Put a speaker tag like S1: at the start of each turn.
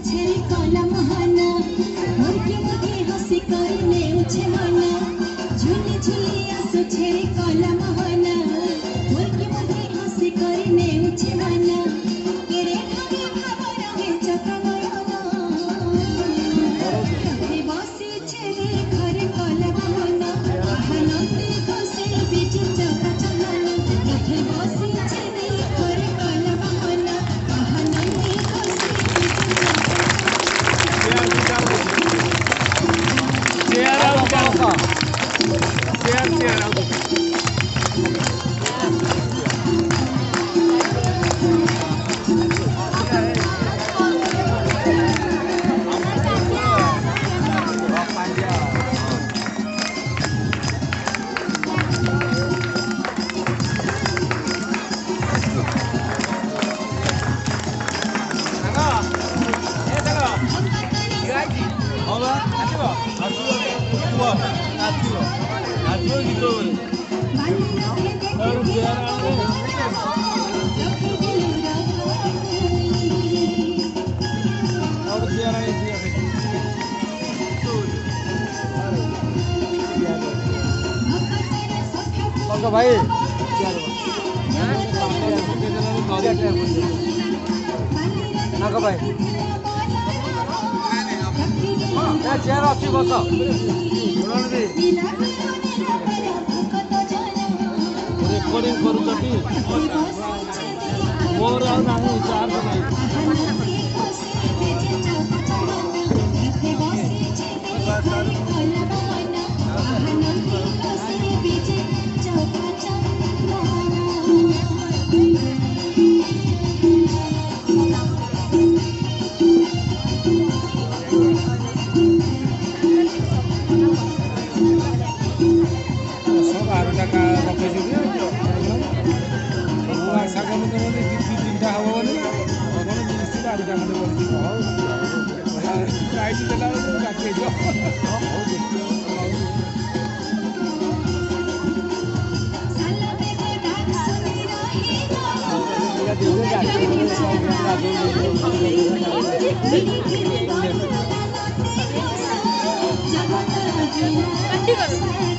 S1: छेरी कला महाना मोर के मुखे हसी करने उछे मना झुली झुली आसो छेरी कला महाना मोर के मुखे हसी करने उछे मना केरे भागे खबर है चक्र नयना रहे बसी छेरी घरे कला महाना आनंदे खुशी बिच चका चलना रहे बसी छेरी घरे कला महाना आनंदे खुशी बिच
S2: भाई भाई चेयर अच्छी बस रेकर्डिंग करुँगी मोर चार्ज नहीं
S1: जगत